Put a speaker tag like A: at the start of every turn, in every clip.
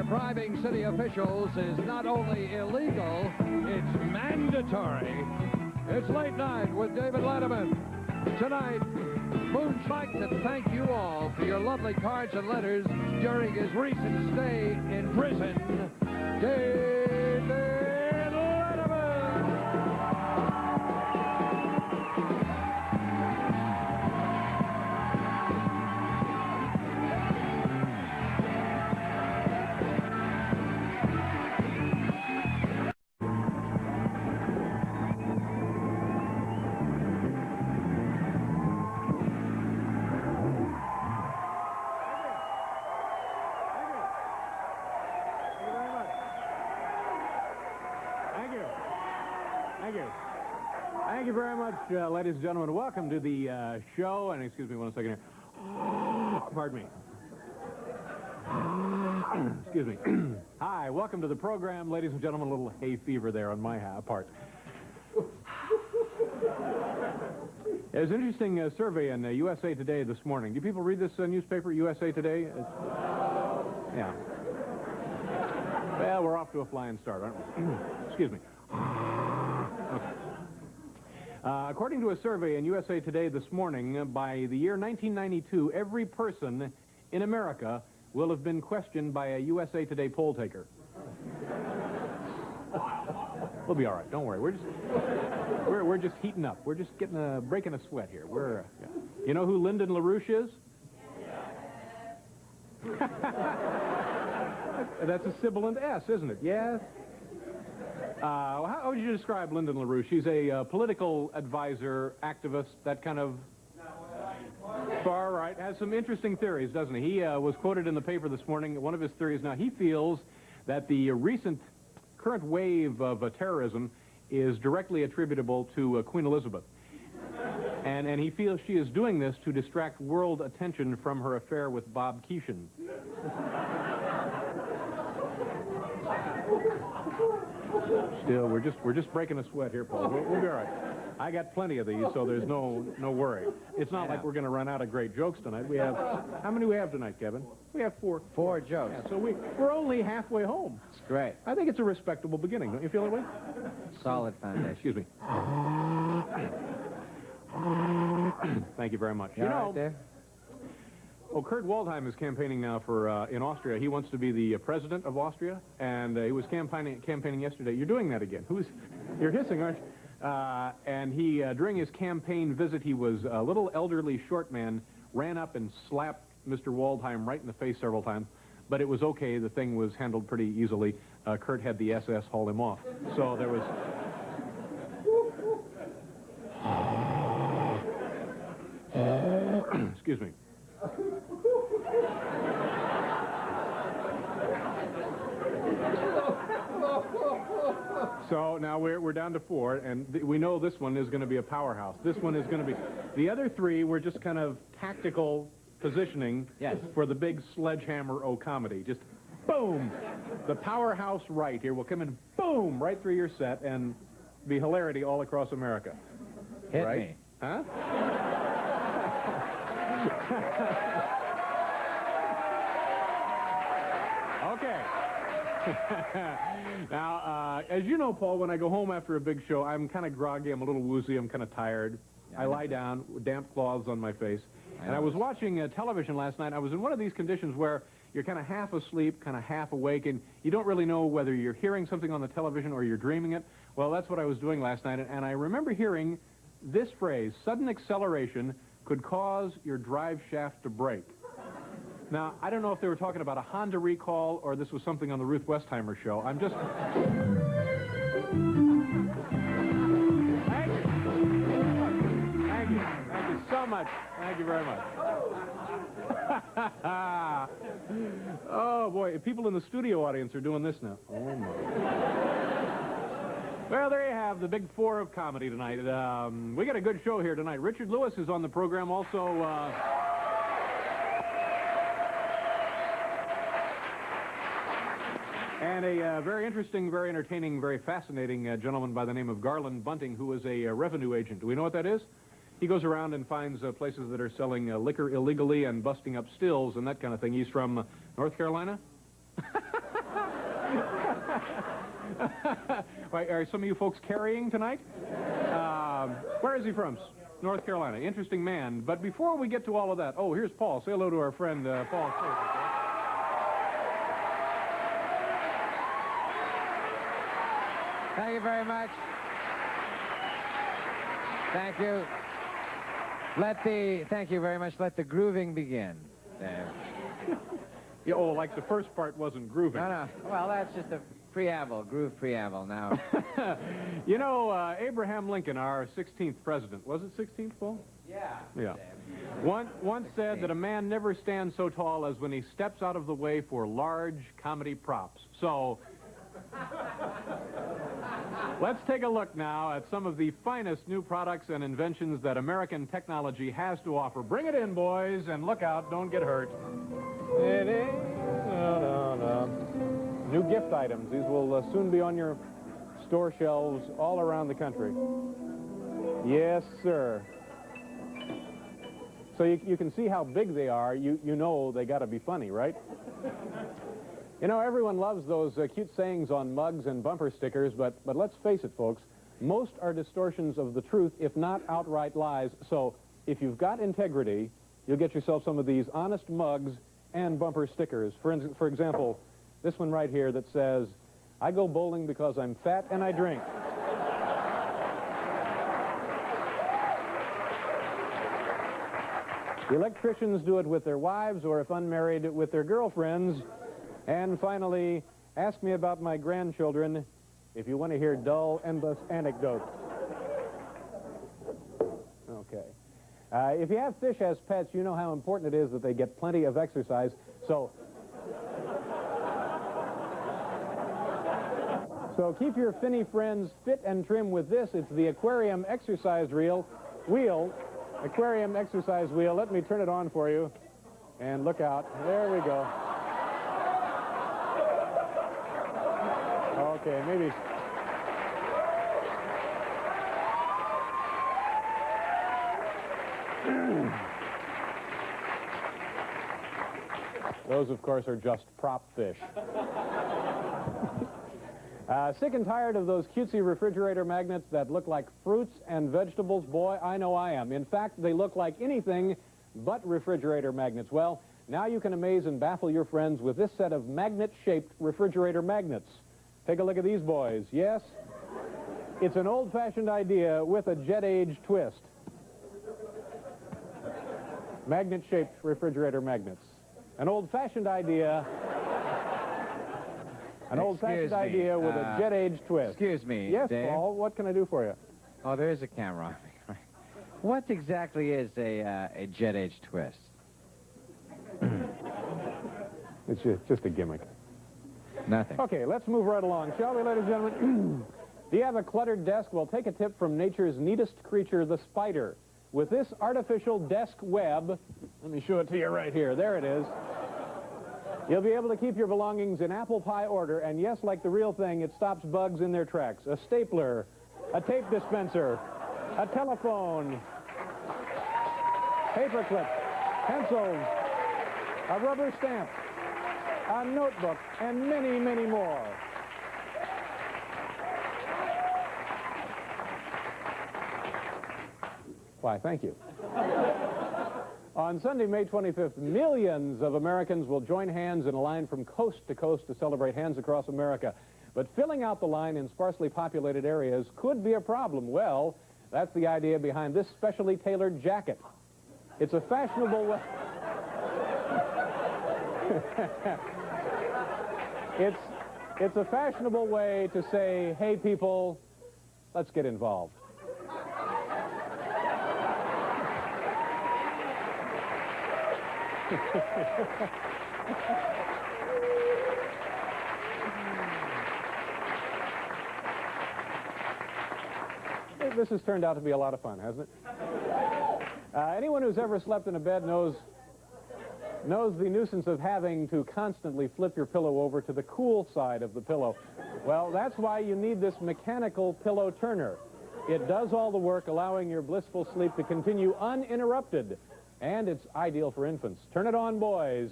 A: bribing city officials is not only illegal, it's mandatory. It's Late Night with David Letterman. Tonight, Moon's like to thank you all for your lovely cards and letters during his recent stay in prison. David Letterman!
B: Thank you very much, ladies and gentlemen. Welcome to the show. And excuse me one second here. Pardon me. Excuse me. Hi, welcome to the program, ladies and gentlemen. A little hay fever there on my part. There's an interesting survey in USA Today this morning. Do people read this newspaper, USA Today? Yeah. Well, we're off to a flying start, aren't we? Excuse me. Okay. According to a survey in USA Today this morning, by the year 1992, every person in America will have been questioned by a USA Today poll taker. We'll be all right. Don't worry. We're just heating up. We're just breaking a sweat here. Yeah. You know who Lyndon LaRouche is? That's a sibilant S, isn't it? Yes. How would you describe Lyndon LaRouche? She's a political advisor, activist, that kind of far right. Has some interesting theories, doesn't he? He was quoted in the paper this morning. One of his theories now, he feels that the current wave of terrorism is directly attributable to Queen Elizabeth. And he feels she is doing this to distract world attention from her affair with Bob Keeshan. Still, we're just breaking a sweat here, Paul. We'll be all right. I got plenty of these, so there's no worry. It's not like we're going to run out of great jokes tonight. We have, how many do we have tonight, Kevin? We have four.
C: 4 jokes.
B: Yeah, so we're only halfway home.
C: It's great.
B: I think it's a respectable beginning. Don't you feel that way?
C: Solid foundation.
B: Excuse me. Thank you very much.
C: You know, right there?
B: Oh, Kurt Waldheim is campaigning now for in Austria. He wants to be the president of Austria, and he was campaigning yesterday. You're doing that again. You're hissing, aren't you? And he, during his campaign visit, he was a little elderly short man, ran up and slapped Mr. Waldheim right in the face several times, but it was okay. The thing was handled pretty easily. Kurt had the SS haul him off. So there was... Excuse me. So now we're down to 4, and we know this one is going to be a powerhouse. This one is going to be... The other 3 were just kind of tactical positioning for the big sledgehammer comedy. Just boom! The powerhouse right here will come in, boom, right through your set and be hilarity all across America.
C: Hit
B: right?
C: me.
B: Huh? Okay. Now, as you know, Paul, when I go home after a big show, I'm kind of groggy, I'm a little woozy, I'm kind of tired. I lie down with damp cloths on my face. And I was watching television last night. I was in one of these conditions where you're kind of half asleep, kind of half awake, and you don't really know whether you're hearing something on the television or you're dreaming it. Well, that's what I was doing last night, and I remember hearing this phrase, sudden acceleration could cause your drive shaft to break. Now, I don't know if they were talking about a Honda recall or this was something on the Ruth Westheimer show. I'm just... Thank you. Thank you. Thank you so much. Thank you very much. Oh, boy. People in the studio audience are doing this now. Oh, my. Well, there you have the big 4 of comedy tonight. We got a good show here tonight. Richard Lewis is on the program also. And a very interesting, very entertaining, very fascinating gentleman by the name of Garland Bunting, who is a revenue agent. Do we know what that is? He goes around and finds places that are selling liquor illegally and busting up stills and that kind of thing. He's from North Carolina? Wait, are some of you folks carrying tonight? Where is he from? North Carolina. Interesting man. But before we get to all of that, oh, here's Paul. Say hello to our friend, Paul.
C: Thank you very much. Thank you. Thank you very much. Let the grooving begin. There.
B: Yeah, oh, like the first part wasn't grooving.
C: No. Well, that's just a preamble, groove preamble now.
B: You know, Abraham Lincoln, our 16th president, was it 16th, Paul?
C: Yeah.
B: Yeah. Once said that a man never stands so tall as when he steps out of the way for large comedy props. So, let's take a look now at some of the finest new products and inventions that American technology has to offer. Bring it in, boys, and look out, don't get hurt. New gift items. These will soon be on your store shelves all around the country. Yes, sir. So you can see how big they are. You know they got to be funny, right? You know, everyone loves those cute sayings on mugs and bumper stickers, but let's face it, folks, most are distortions of the truth, if not outright lies. So if you've got integrity, you'll get yourself some of these honest mugs and bumper stickers. For example, this one right here that says, "I go bowling because I'm fat and I drink." The electricians do it with their wives, or if unmarried, with their girlfriends. And finally, ask me about my grandchildren if you want to hear dull, endless anecdotes. Okay. If you have fish as pets, you know how important it is that they get plenty of exercise. So keep your finny friends fit and trim with this. It's the Aquarium Exercise Wheel. Aquarium Exercise Wheel. Let me turn it on for you. And look out. There we go. Okay, maybe. Those, of course, are just prop fish. Sick and tired of those cutesy refrigerator magnets that look like fruits and vegetables? Boy, I know I am. In fact, they look like anything but refrigerator magnets. Well, now you can amaze and baffle your friends with this set of magnet-shaped refrigerator magnets. Take a look at these boys. Yes, it's an old-fashioned idea with a jet-age twist. Magnet-shaped refrigerator magnets. An old-fashioned idea. An old-fashioned idea with a jet-age twist.
C: Excuse me,
B: Yes,
C: Dave?
B: Paul, what can I do for you?
C: Oh, there is a camera. What exactly is a jet-age twist?
B: It's just a gimmick.
C: Nothing.
B: Okay, let's move right along, shall we, ladies and gentlemen? Do you have a cluttered desk? Well, take a tip from nature's neatest creature, the spider. With this artificial desk web, let me show it to you right here. There it is. You'll be able to keep your belongings in apple pie order, and yes, like the real thing, it stops bugs in their tracks. A stapler, a tape dispenser, a telephone, paper clips, pencils, a rubber stamp, a notebook, and many, many more. Why, thank you. On Sunday, May 25th, millions of Americans will join hands in a line from coast to coast to celebrate Hands Across America. But filling out the line in sparsely populated areas could be a problem. Well, that's the idea behind this specially tailored jacket. It's a fashionable way... It's a fashionable way to say, hey, people, let's get involved. This has turned out to be a lot of fun, hasn't it? Anyone who's ever slept in a bed knows the nuisance of having to constantly flip your pillow over to the cool side of the pillow. Well, that's why you need this mechanical pillow turner. It does all the work, allowing your blissful sleep to continue uninterrupted. And it's ideal for infants. Turn it on, boys.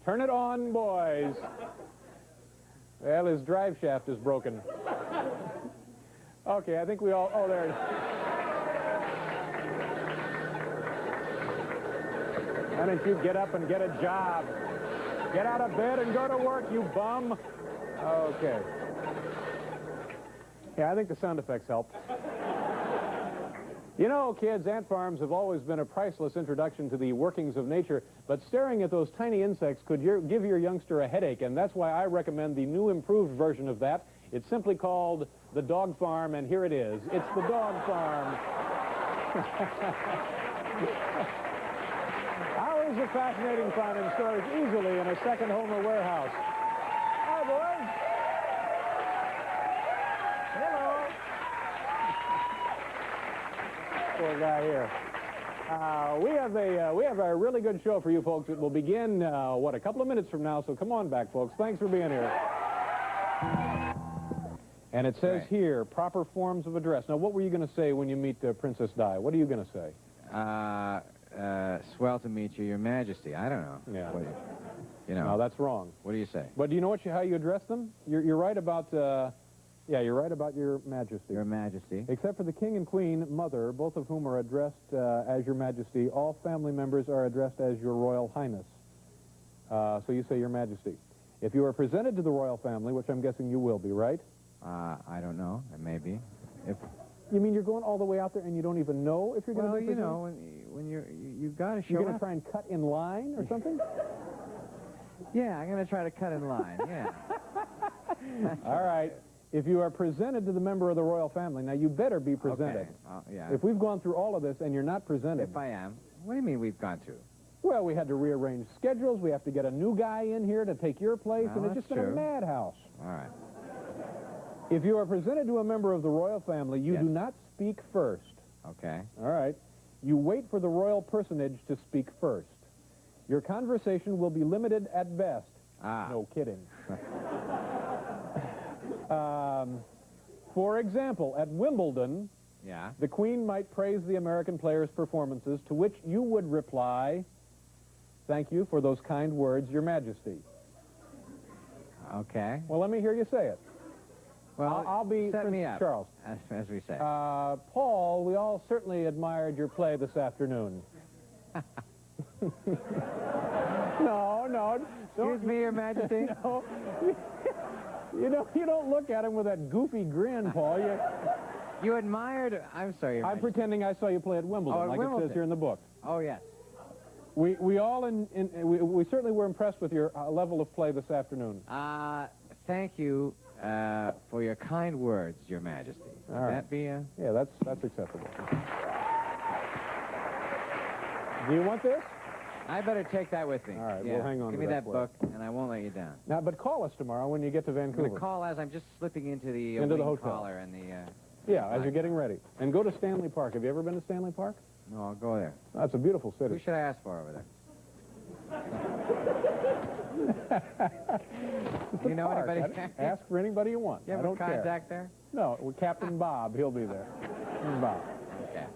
B: Turn it on, boys. Well, his drive shaft is broken. Okay, I think we all... Oh, there it is. Why don't you get up and get a job? Get out of bed and go to work, you bum. Okay. Yeah, I think the sound effects help. You know, kids, ant farms have always been a priceless introduction to the workings of nature, but staring at those tiny insects could give your youngster a headache, and that's why I recommend the new improved version of that. It's simply called the Dog Farm, and here it is. It's the Dog Farm. Hours of fascinating fun and storage easily in a second home or warehouse. Hi, boys. Hello. Poor guy here. We have a really good show for you folks. It will begin, a couple of minutes from now, so come on back, folks. Thanks for being here. And it says here, proper forms of address. Now, what were you going to say when you meet Princess Di? What are you going to say?
C: Swell to meet you, Your Majesty. I don't know.
B: Yeah.
C: You know.
B: No, that's wrong.
C: What do you say?
B: But do you know how you address them? You're right about, yeah, you're right about Your Majesty.
C: Your Majesty.
B: Except for the King and Queen, Mother, both of whom are addressed as Your Majesty. All family members are addressed as Your Royal Highness. So you say Your Majesty. If you are presented to the royal family, which I'm guessing you will be, right?
C: I don't know. Maybe. If
B: you mean you're going all the way out there and you don't even know if you're going to be presented?
C: Well, you know, when you've got to show
B: You're going
C: up.
B: to try and cut in line or something?
C: Yeah, I'm going to try to cut in line, yeah.
B: All right. If you are presented to the member of the royal family, now you better be presented.
C: Okay. Yeah.
B: If we've gone through all of this and you're not presented...
C: If I am. What do you mean we've gone through?
B: Well, we had to rearrange schedules. We have to get a new guy in here to take your place,
C: Well,
B: and it's just been a madhouse.
C: All right.
B: If you are presented to a member of the royal family, you do not speak first.
C: Okay.
B: All right. You wait for the royal personage to speak first. Your conversation will be limited at best. No kidding. For example, at Wimbledon, the Queen might praise the American players' performances, to which you would reply, "Thank you for those kind words, Your Majesty."
C: Okay.
B: Well, let me hear you say it.
C: Well,
B: I'll be
C: set me up,
B: Charles.
C: as we say.
B: Paul, we all certainly admired your play this afternoon. No.
C: Excuse me, Your Majesty.
B: No. You don't look at him with that goofy grin, Paul.
C: You admired... I'm sorry, Your
B: I'm
C: Majesty.
B: pretending I saw you play at Wimbledon, like it says here in the book.
C: Oh, yes.
B: We we certainly were impressed with your level of play this afternoon.
C: Thank you for your kind words, Your Majesty. Would that be a...
B: Yeah, that's acceptable. Do you want this?
C: I better take that with me.
B: All right, we'll hang on
C: Give
B: to
C: me
B: that
C: that book, and I won't let you down.
B: Now, but call us tomorrow when you get to
C: I'm
B: Vancouver.
C: going to call as I'm just slipping into the
B: hotel.
C: collar and the...
B: Yeah, as you're getting ready. And go to Stanley Park. Have you ever been to Stanley Park?
C: No, I'll go there.
B: That's a beautiful city.
C: Who should I ask for over there? Do you know anybody?
B: Ask for anybody you want.
C: You have
B: I don't
C: a contact there?
B: No, with Captain Bob. He'll be there. Bob.
C: Okay.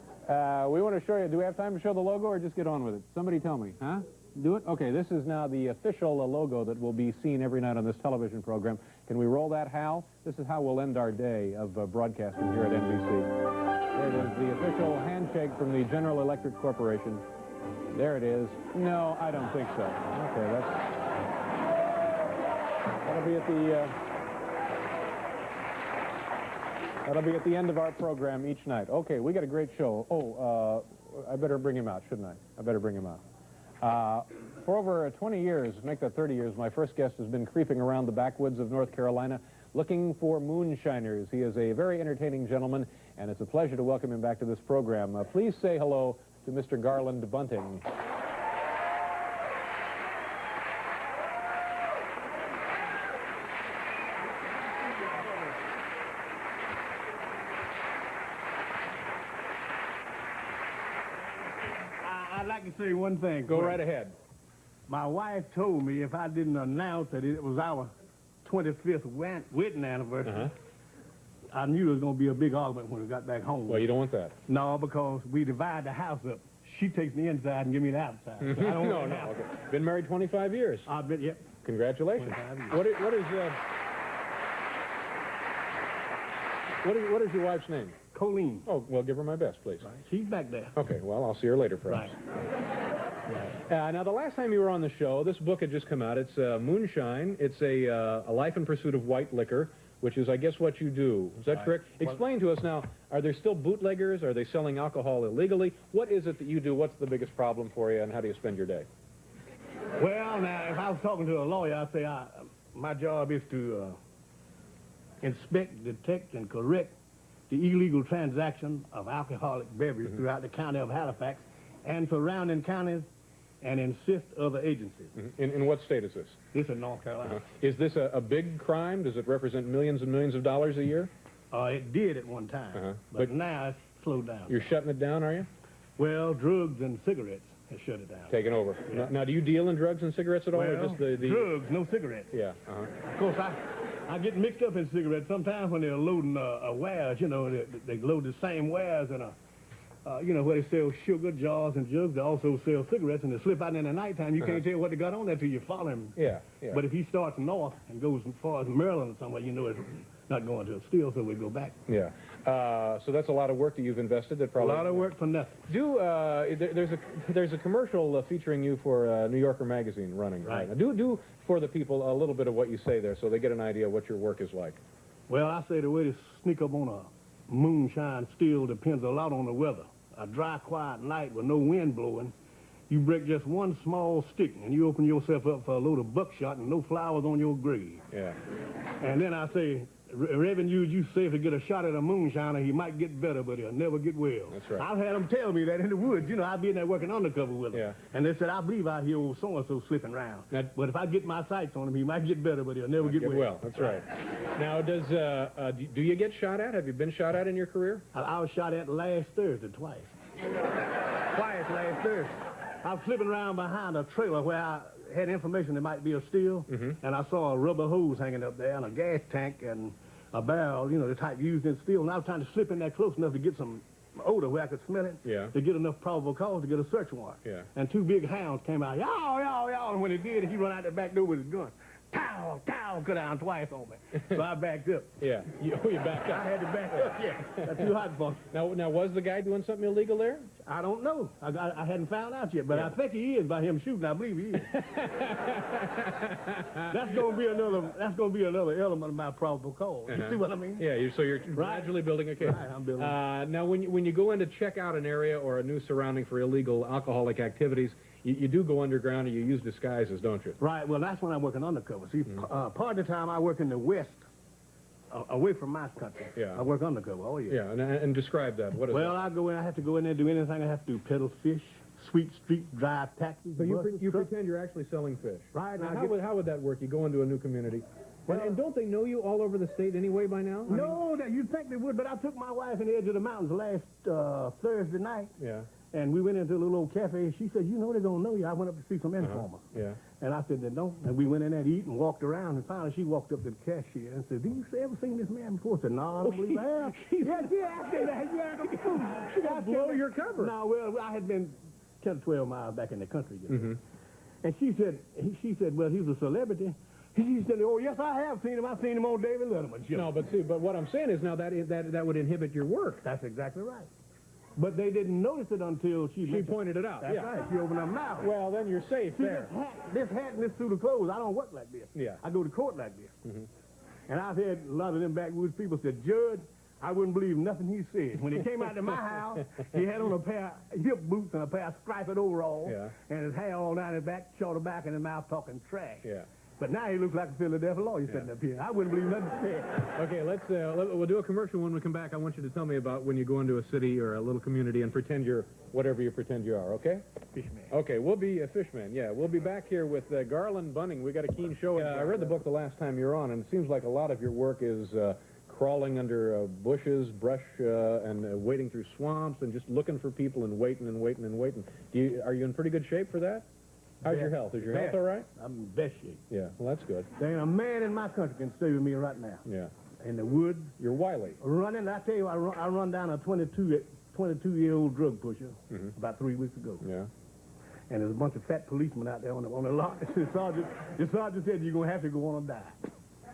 B: We want to show you. Do we have time to show the logo or just get on with it? Somebody tell me. Huh? Do it? Okay, this is now the official logo that will be seen every night on this television program. Can we roll that, Hal? This is how we'll end our day of broadcasting here at NBC. There it is, the official handshake from the General Electric Corporation. There it is. No, I don't think so. Okay, that'll be at the end of our program each night. Okay, we got a great show. Oh, I better bring him out, shouldn't I? I better bring him out. For over 20 years, make that 30 years, my first guest has been creeping around the backwoods of North Carolina looking for moonshiners. He is a very entertaining gentleman, and it's a pleasure to welcome him back to this program. Please say hello to Mr. Garland Bunting.
D: I'd like to say one thing.
B: Go right ahead.
D: My wife told me if I didn't announce that it was our 25th wedding anniversary, I knew there was going to be a big argument when we got back home.
B: Well, you don't want that.
D: No, because we divide the house up. She takes the inside and gives me the outside. So I don't want
B: Okay. Been married 25 years.
D: I've been, yep.
B: Congratulations.
D: 25 years.
B: What is What is your wife's name?
D: Colleen.
B: Oh, well, give her my best, please.
D: Right. She's back there.
B: Okay, well, I'll see her later, friends.
D: Right.
B: Now, the last time you were on the show, this book had just come out. It's Moonshine. It's a life in pursuit of white liquor, which is, I guess, what you do. Is that correct? Explain to us now, are there still bootleggers? Are they selling alcohol illegally? What is it that you do? What's the biggest problem for you, and how do you spend your day?
D: Well, now, if I was talking to a lawyer, I'd say my job is to inspect, detect, and correct the illegal transaction of alcoholic beverages throughout the county of Halifax and surrounding counties and assist other agencies.
B: In what state is this?
D: This is North Carolina.
B: Is this a big crime? Does it represent millions and millions of dollars a year?
D: It did at one time, but now it's slowed down.
B: You're shutting it down, are you?
D: Well, drugs and cigarettes has shut it down.
B: Taken over.
D: Yeah.
B: Now, do you deal in drugs and cigarettes at all?
D: Well,
B: or just the...
D: drugs, no cigarettes.
B: Yeah.
D: Of course, I get mixed up in cigarettes sometimes when they're loading wares. You know, they load the same wares in you know, where they sell sugar, jars, and jugs. They also sell cigarettes, and they slip out in the nighttime. You can't tell what they got on there till you follow him.
B: Yeah.
D: But if he starts north and goes as far as Maryland or somewhere, you know it's not going to a steal, so we go back.
B: Yeah. So that's a lot of work that you've invested. That probably
D: A lot of work for nothing.
B: There's a commercial featuring you for New Yorker magazine running right now. Do for the people a little bit of what you say there, so they get an idea of what your work is like.
D: Well, I say the way to sneak up on a moonshine still depends a lot on the weather. A dry, quiet night with no wind blowing, you break just one small stick and you open yourself up for a load of buckshot and no flowers on your grave.
B: Yeah.
D: And then I say, Reverend, you safe to get a shot at a moonshiner. He might get better, but he'll never get well.
B: That's right.
D: I've had them tell me that in the woods. You know, I'd be in there working undercover with them.
B: Yeah.
D: And they said, I believe I hear old so-and-so slipping around. But if I get my sights on him, he might get better, but he'll never get well.
B: That's right. Now, do you get shot at? Have you been shot at in your career?
D: I was shot at last Thursday twice. Twice last Thursday. I was slipping around behind a trailer where I had information there might be a steal, and I saw a rubber hose hanging up there and a gas tank and a barrel, you know, the type used in steel. And I was trying to slip in there close enough to get some odor where I could smell it, to get enough probable cause to get a search warrant.
B: Yeah.
D: And two big hounds came out, yow, yow, yow, and when he did, he run out the back door with his gun. Tow, tow, cut down twice on me. So I backed up.
B: Yeah. You backed up.
D: I had to back up, yeah. That's too hot for me.
B: Now, was the guy doing something illegal there?
D: I don't know. I hadn't found out yet, but I think he is by him shooting. I believe he is. That's gonna be another element of my probable cause. You see what I mean?
B: Yeah. So you're gradually building a case.
D: Right, I'm building.
B: Now, when you go in to check out an area or a new surrounding for illegal alcoholic activities, you do go underground and you use disguises, don't you?
D: Right. Well, that's when I'm working undercover. See, part of the time I work in the West, away from my country.
B: Yeah.
D: I work undercover. Oh yeah.
B: Yeah. And describe that. What is
D: well,
B: that?
D: I go in. I have to go in there and do anything I have to do. Peddle fish, sweep street, drive taxis.
B: So you
D: buses, trucks.
B: pretend you're actually selling fish.
D: Right.
B: Now, how would that work? You go into a new community.
D: Well,
B: and don't they know you all over the state anyway by now?
D: No, you'd think they would, but I took my wife in the edge of the mountains last Thursday night.
B: Yeah.
D: And we went into a little old cafe. She said, you know they're going to know you. I went up to see some informers.
B: Yeah.
D: And I said, they don't. And we went in there to eat and walked around. And finally, she walked up to the cashier and said, do you ever seen this man before? I said, no, I don't believe I have. She asked me that. She got to blow your cover. No, well, I had been 10 or 12 miles back in the country. You know? And she said, well, he's a celebrity. He said, oh, yes, I have seen him. I've seen him on David Letterman show.
B: No, but what I'm saying is now that would inhibit your work.
D: That's exactly right. But they didn't notice it until she
B: pointed it out.
D: That's right. She opened her mouth.
B: Well, then you're safe there.
D: This hat and this suit of clothes, I don't work like this.
B: Yeah.
D: I go to court like this. And I've had a lot of them backwoods people said, Judge, I wouldn't believe nothing he said. When he came out to my house, he had on a pair of hip boots and a pair of striped overalls, and his hair all down his back, short back, and his mouth talking trash.
B: Yeah.
D: But now he looks like a Philadelphia lawyer sitting up here. I wouldn't believe nothing he said.
B: Okay, we'll do a commercial when we come back. I want you to tell me about when you go into a city or a little community and pretend you're whatever you pretend you are, okay?
D: Fishman.
B: Okay, we'll be a fishman, yeah. We'll be back here with Garland Bunning. We got a keen show. I read the book the last time you were on, and it seems like a lot of your work is crawling under bushes, brush, and wading through swamps and just looking for people and waiting and waiting and waiting. Are you in pretty good shape for that? How's your health? Is your health all right?
D: I'm in best shape.
B: Yeah, well, that's good.
D: There ain't a man in my country can stay with me right now.
B: Yeah.
D: In the woods.
B: You're wily.
D: Running, I tell you, I run down a 22-year-old drug pusher about 3 weeks ago.
B: Yeah.
D: And there's a bunch of fat policemen out there on the lot. The sergeant said, you're going to have to go on and die.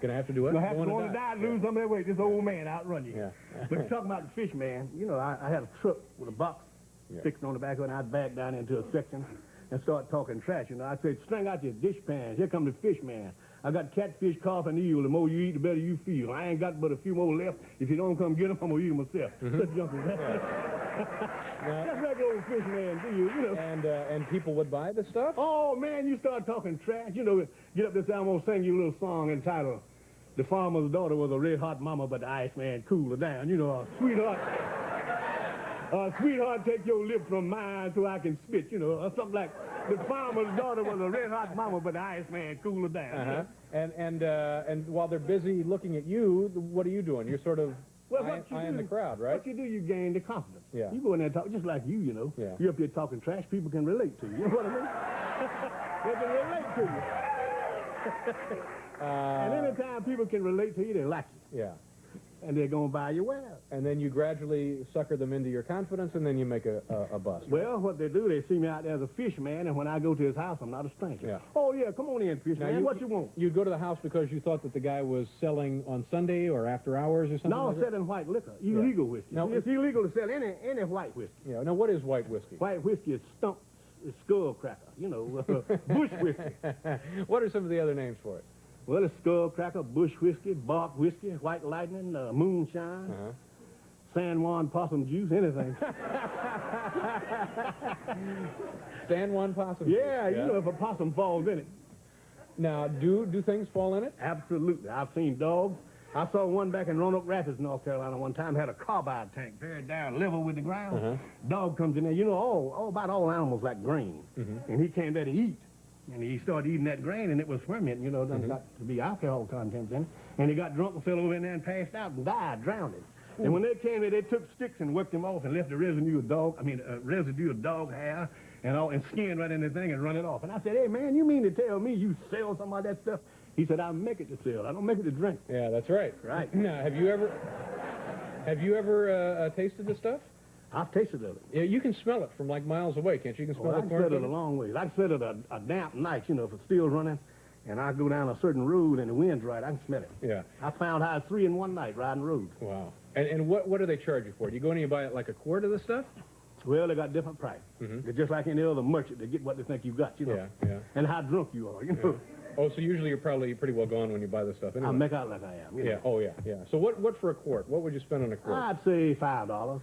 B: Gonna have to do it?
D: You're going to have to go on the dive, lose some of that weight. This old man outrun you.
B: Yeah.
D: But you're talking about the fish, man. You know, I had a truck with a box fixed on the back of it, and I'd back down into a section and start talking trash. You know, I said, string out your dish pans. Here come the fish, man. I got catfish, carp, and eel. The more you eat, the better you feel. I ain't got but a few more left. If you don't come get them, I'm going to eat them myself. Such junk as that. That's like the old fish man do, you know.
B: And people would buy the stuff?
D: Oh, man, you start talking trash. You know, get up this time, I'm going to sing you a little song entitled, The Farmer's Daughter Was a Red-Hot Mama, but the Iceman Cooled Her Down. You know, sweetheart. Sweetheart, take your lip from mine so I can spit, you know, or something like, the farmer's daughter was a red-hot mama, but the Iceman cooled her down.
B: And while they're busy looking at you, what are you doing? You're sort of eyeing the crowd, right?
D: What you do, you gain the confidence.
B: Yeah.
D: You go in there and talk, just like you know.
B: Yeah.
D: You're up here talking trash, people can relate to you. You know what I mean? They can relate to you. And anytime people can relate to you, they like you.
B: Yeah.
D: And they're going to buy your wares.
B: And then you gradually sucker them into your confidence, and then you make a bust.
D: Well, what they do, they see me out there as a fish man, and when I go to his house, I'm not a stranger.
B: Yeah.
D: Oh, yeah, come on in, fish man. What you want?
B: You'd go to the house because you thought that the guy was selling on Sunday or after hours or something?
D: No,
B: like
D: selling white liquor, illegal whiskey.
B: Now,
D: it's illegal to sell any white whiskey.
B: Yeah. Now, what is white whiskey?
D: White whiskey is stump, it's skull cracker, you know, bush whiskey.
B: What are some of the other names for it?
D: Well, it's skull cracker, bush whiskey, bark whiskey, white lightning, moonshine, San Juan possum juice, anything.
B: San Juan possum
D: yeah,
B: juice.
D: You know, if a possum falls in it.
B: Now, do things fall in it?
D: Absolutely. I've seen dogs. I saw one back in Roanoke Rapids, North Carolina, one time, had a carbide tank buried down level with the ground. Dog comes in there. You know, about all animals like grain. And he came there to eat. And he started eating that grain, and it was fermenting, you know, done got to be alcohol content in it. And he got drunk and fell over in there and passed out and died, drowned. And when they came there, they took sticks and worked him off and left a residue of dog hair and skin right in the thing and run it off. And I said, hey, man, you mean to tell me you sell some of that stuff? He said, I make it to sell. I don't make it to drink.
B: Yeah, that's right.
D: Right.
B: Now, have you ever tasted this stuff?
D: I've tasted of it.
B: Yeah, you can smell it from like miles away, can't you? You can smell
D: I
B: the
D: can
B: corn.
D: smell it a long way. I can smell it a damp night, you know, if it's still running, and I go down a certain road and the wind's right, I can smell it.
B: Yeah.
D: I found how 3 in one night riding roads.
B: Wow. And what do they charge you for? Do you go in and you buy like a quart of this stuff?
D: Well, they got different price. They're just like any other merchant. They get what they think you got, you know.
B: Yeah, yeah.
D: And how drunk you are, you know.
B: Oh, so usually you're probably pretty well gone when you buy this stuff anyway.
D: I make out like I am. You know.
B: Yeah, oh yeah, yeah. So what for a quart? What would you spend on a quart?
D: I'd say $5.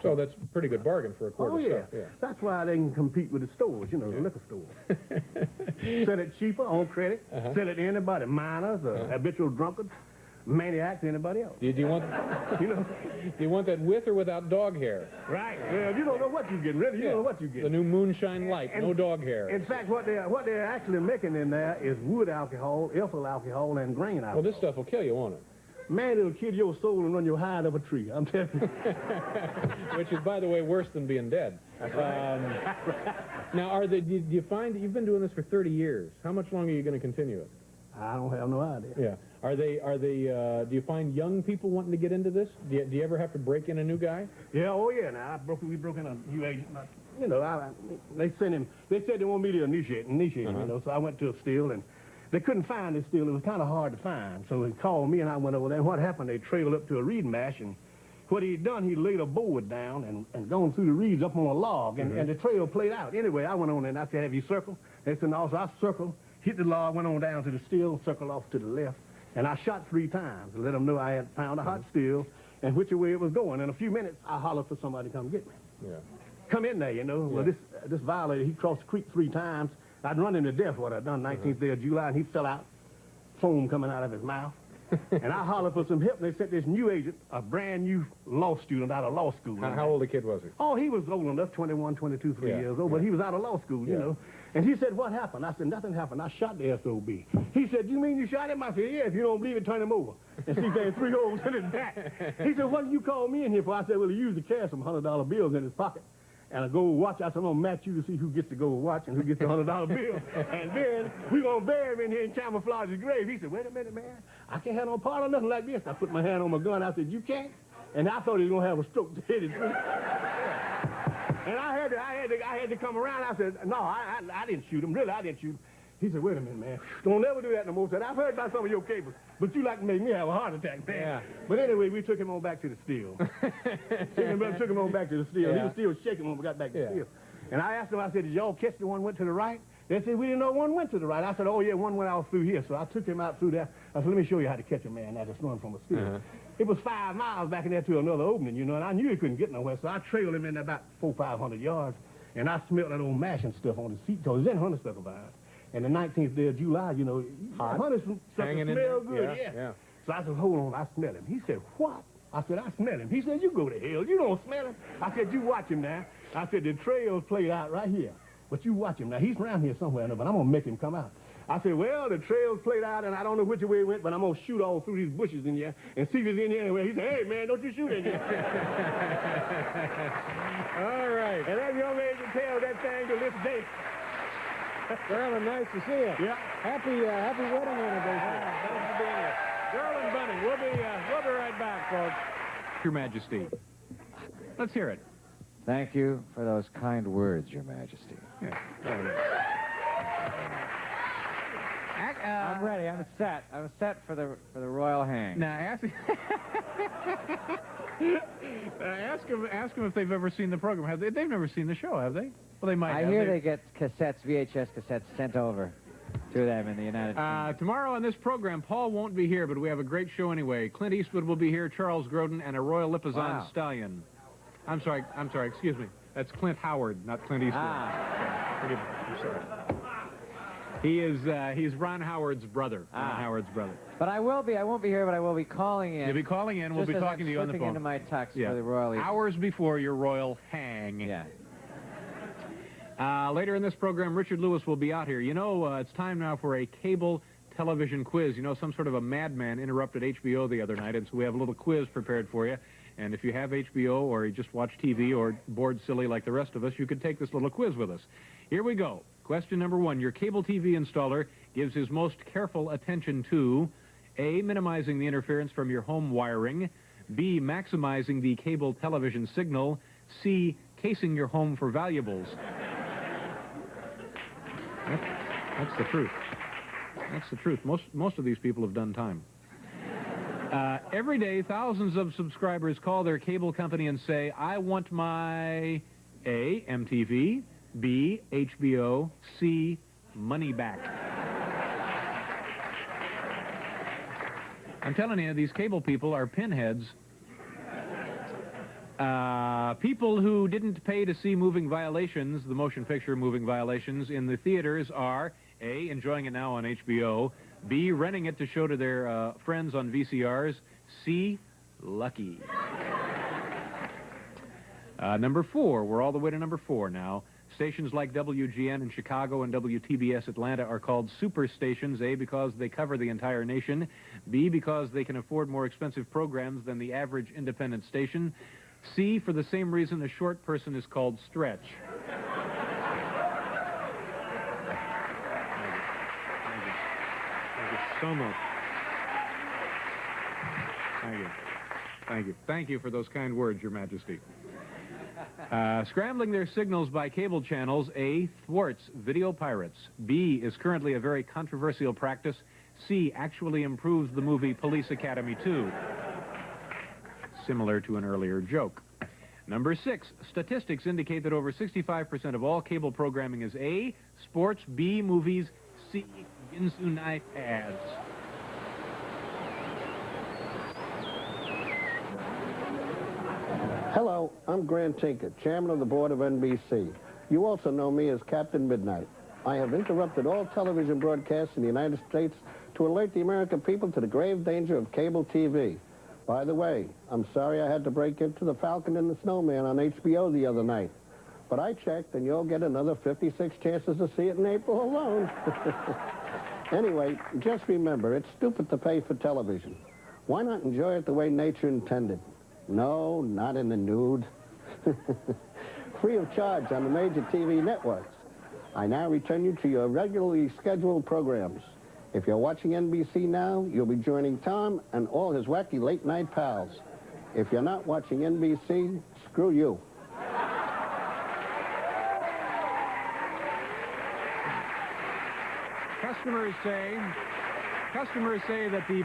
B: So that's a pretty good bargain for a quart of stuff. Yeah.
D: That's why they can compete with the stores, you know, the liquor stores. Sell it cheaper on credit. Sell it to anybody, minors, habitual drunkards, maniacs, anybody else.
B: Do you want,
D: you know?
B: Do you want that with or without dog hair?
D: Right. Well, you don't know what you're getting, really. You don't know what you're getting.
B: The new moonshine light, no dog hair.
D: In fact, what they're actually making in there is wood alcohol, ethyl alcohol, and grain alcohol.
B: Well, this stuff will kill you, won't it?
D: Man, it'll kill your soul and run your hide up a tree. I'm telling you.
B: Which is, by the way, worse than being dead. Now, do you find that you've been doing this for 30 years? How much longer are you going to continue it?
D: I don't have no idea.
B: Yeah. Do you find young people wanting to get into this? Do you ever have to break in a new guy?
D: Yeah, oh yeah. Now, we broke in a new agent. You know, they said they want me to initiate, you know, so I went to a still, and they couldn't find this still. It was kind of hard to find. So they called me, and I went over there. And what happened, they trailed up to a reed mash, and what he'd done, he laid a board down and gone through the reeds up on a log, and the trail played out. Anyway, I went on there, and I said, have you circled? They said, no. So I circled, hit the log, went on down to the still, circled off to the left, and I shot 3 times to let them know I had found a hot still and which way it was going. In a few minutes, I hollered for somebody to come get me.
B: Yeah.
D: Come in there, you know. Yeah. Well, this violator, he crossed the creek 3 times. I'd run him to death, what I'd done, 19th day of July, and he fell out, foam coming out of his mouth. And I hollered for some help, and they sent this new agent, a brand new law student out of law school.
B: How old a kid was he?
D: Oh, he was old enough, 21, 22, 3 years old, but he was out of law school, you know. And he said, what happened? I said, nothing happened. I shot the SOB. He said, you mean you shot him? I said, yeah, if you don't believe it, turn him over. And see, there's 3 holes in his back. He said, what did you call me in here for? I said, well, he used to carry some $100 bills in his pocket. And I go watch. I said, I'm going to match you to see who gets to go watch and who gets the $100 bill. And then we're going to bury him in here and camouflage his grave. He said, wait a minute, man. I can't have no part of nothing like this. I put my hand on my gun. I said, you can't? And I thought he was going to have a stroke to hit it through. And I had to come around. I said, no, I didn't shoot him. Really, I didn't shoot him. He said, wait a minute, man. Don't never do that no more. Said, I've heard about some of your cables, but you like to make me have a heart attack, man.
B: Yeah.
D: But anyway, we took him on back to the steel. took him on back to the steel.
B: Yeah.
D: He was still shaking when we got back to the steel. And I asked him, I said, did y'all catch the one went to the right? They said, we didn't know one went to the right. I said, oh, yeah, one went out through here. So I took him out through there. I said, let me show you how to catch a man that's snoring from a steel. It was 5 miles back in there to another opening, you know, and I knew he couldn't get nowhere. So I trailed him in about 400-500 yards, and I smelled that old mashing stuff on his seat, because it's in honeysuckle vines. And the 19th day of July, you know, honeysuckle smell good, yeah. So I said, hold on, I smell him. He said, what? I said, I smell him. He said, you go to hell. You don't smell him. I said, you watch him now. I said, the trail's played out right here. But you watch him now. He's around here somewhere, but I'm going to make him come out. I said, well, the trail's played out, and I don't know which way it went, but I'm going to shoot all through these bushes in here and see if it's in here anywhere. He said, hey, man, don't you shoot in here.
B: All right.
D: And that young lady tells that thing to this day.
B: Garland, nice to see you.
D: Yeah.
B: Happy wedding anniversary. Thanks for being here. Garland Bunning, we'll be right back, folks. Your Majesty. Let's hear it.
C: Thank you for those kind words, Your Majesty.
B: Yeah.
C: I'm ready. I'm set. I'm set for the royal hang.
B: Now ask them if they've ever seen the program. They've never seen the show, have they? Well, they might.
C: I hear they get cassettes, VHS cassettes, sent over to them in the United States.
B: Tomorrow on this program, Paul won't be here, but we have a great show anyway. Clint Eastwood will be here, Charles Grodin, and a Royal Lipizzan stallion. I'm sorry, excuse me. That's Clint Howard, not Clint Eastwood. Forgive me, I'm sorry. He's Ron Howard's brother. Ron Howard's brother.
C: But I won't be here, but I will be calling in.
B: You'll be calling in. We'll be talking to you on the phone.
C: Into my tux for the royal.
B: Hours before your royal hang.
C: Yeah.
B: Later in this program, Richard Lewis will be out here. You know, it's time now for a cable television quiz. You know, some sort of a madman interrupted HBO the other night, and so we have a little quiz prepared for you. And if you have HBO or you just watch TV or bored silly like the rest of us, you could take this little quiz with us. Here we go. Question number 1. Your cable TV installer gives his most careful attention to A, minimizing the interference from your home wiring, B, maximizing the cable television signal, C, casing your home for valuables. That's the truth. That's the truth. Most of these people have done time. Every day, thousands of subscribers call their cable company and say, I want my A, MTV, B, HBO, C, money back. I'm telling you, these cable people are pinheads. People who didn't pay to see Moving Violations, the motion picture Moving Violations, in the theaters are A, enjoying it now on HBO, B, renting it to show to their friends on VCRs, C, lucky. Number 4, we're all the way to number 4 now. Stations like WGN in Chicago and WTBS Atlanta are called super stations, A, because they cover the entire nation, B, because they can afford more expensive programs than the average independent station, C, for the same reason a short person is called Stretch. Thank you so much. Thank you. Thank you. Thank you for those kind words, Your Majesty. Scrambling their signals by cable channels, A, thwarts video pirates. B, is currently a very controversial practice. C, actually improves the movie Police Academy 2. Similar to an earlier joke. Number 6, statistics indicate that over 65% of all cable programming is A, sports, B, movies, C, Ginsu night ads.
E: Hello, I'm Grant Tinker, chairman of the board of NBC. You also know me as Captain Midnight. I have interrupted all television broadcasts in the United States to alert the American people to the grave danger of cable TV. By the way, I'm sorry I had to break into The Falcon and the Snowman on HBO the other night. But I checked, and you'll get another 56 chances to see it in April alone. Anyway, just remember, it's stupid to pay for television. Why not enjoy it the way nature intended? No, not in the nude. Free of charge on the major TV networks. I now return you to your regularly scheduled programs. If you're watching NBC now, you'll be joining Tom and all his wacky late-night pals. If you're not watching NBC, screw you.
B: Customers say that the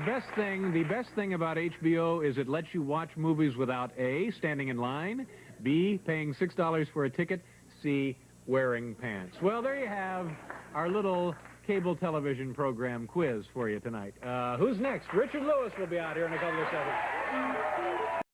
B: best thing about HBO is it lets you watch movies without A, standing in line, B, paying $6 for a ticket, C, wearing pants. Well, there you have our little cable television program quiz for you tonight. Who's next? Richard Lewis will be out here in a couple of seconds.